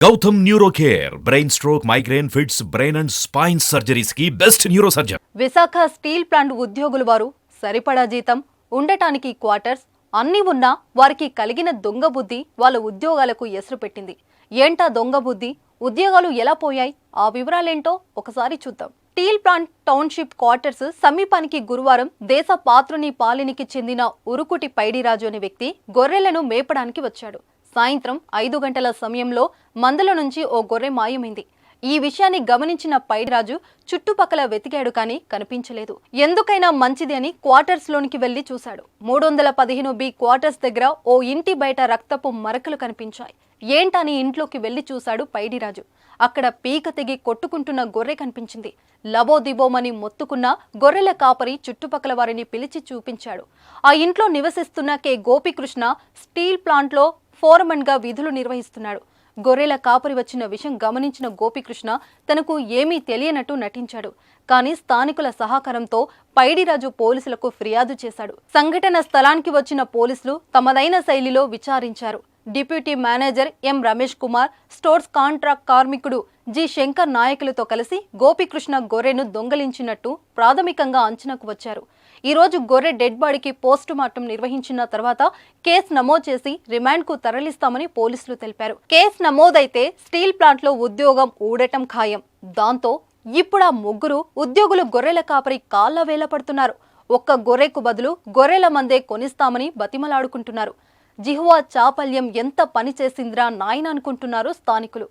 Gautam neuro care brain stroke migraine fits brain and spine surgeries కి best neurosurgeon. Visakha steel plant ఉద్యోగులు వారు సరిపడా జీతం, ఉండటానికి క్వార్టర్స్ అన్నీ ఉన్నా వారికి కలిగిన దొంగ బుద్ధి వాళ్ళ ఉద్యోగాలకు ఎసరు పెట్టింది. ఏంటా దొంగ బుద్ధి? ఉద్యోగాలు ఎలా పోయాయి? ఆ వివరాలేంటో ఒకసారి చూద్దాం. స్టీల్ ప్లాంట్ టౌన్షిప్ క్వార్టర్స్ సమీపానికి గురువారం దేశ పాత్రుని పాలినికి చెందిన ఉరుకుటి పైడిరాజు అనే వ్యక్తి గొర్రెలను మేపడానికి వచ్చాడు. సాయంత్రం 5 గంటల సమయంలో మందల నుంచి ఓ గొర్రె మాయమైంది. ఈ విషయాన్ని గమనించిన పైడిరాజు చుట్టుపక్కల వెతికాడు కానీ కనిపించలేదు. ఎందుకైనా మంచిది అని క్వార్టర్స్ లోనికి వెళ్లి చూశాడు. 315B క్వార్టర్స్ దగ్గర ఓ ఇంటి బయట రక్తపు మరకలు కనిపించాయి. ఏంటని ఇంట్లోకి వెళ్లి చూశాడు పైడిరాజు. అక్కడ పీక తెగి కొట్టుకుంటున్న గొర్రె కనిపించింది. లబోదిబోమని మొత్తుకున్న గొర్రెల కాపరి చుట్టుపక్కల వారిని పిలిచి చూపించాడు. ఆ ఇంట్లో నివసిస్తున్న కె గోపికృష్ణ స్టీల్ ప్లాంట్లో ఫోర్మన్ గా విధులు నిర్వహిస్తున్నాడు. గొర్రెల కాపరి వచ్చిన విషయం గమనించిన గోపికృష్ణ తనకు ఏమీ తెలియనట్టు నటించాడు. కానీ స్థానికుల సహకారంతో పైడిరాజు పోలీసులకు ఫిర్యాదు చేశాడు. సంఘటన స్థలానికి వచ్చిన పోలీసులు తమదైన శైలిలో విచారించారు. డిప్యూటీ మేనేజర్ ఎం రమేష్ కుమార్, స్టోర్స్ కాంట్రాక్ట్ కార్మికుడు జి శంకర్ నాయకులతో కలిసి గోపికృష్ణ గొర్రెను దొంగలించినట్టు ప్రాథమికంగా అంచనాకు వచ్చారు. ఈ రోజు గొర్రె డెడ్ బాడీకి పోస్టు మార్టం నిర్వహించిన తర్వాత కేసు నమోదు చేసి రిమాండ్ కు తరలిస్తామని పోలీసులు తెలిపారు. కేసు నమోదైతే స్టీల్ ప్లాంట్ లో ఉద్యోగం ఊడటం ఖాయం. దాంతో ఇప్పుడు ఆ ముగ్గురు ఉద్యోగులు గొర్రెల కాపరి కాళ్ల వేల పడుతున్నారు. ఒక్క గొర్రెకు బదులు గొర్రెల మందే కొనిస్తామని బతిమలాడుకుంటున్నారు. జిహ్వా చాపల్యం ఎంత పని చేసిందిరా నాయన అనుకుంటున్నారు స్థానికులు.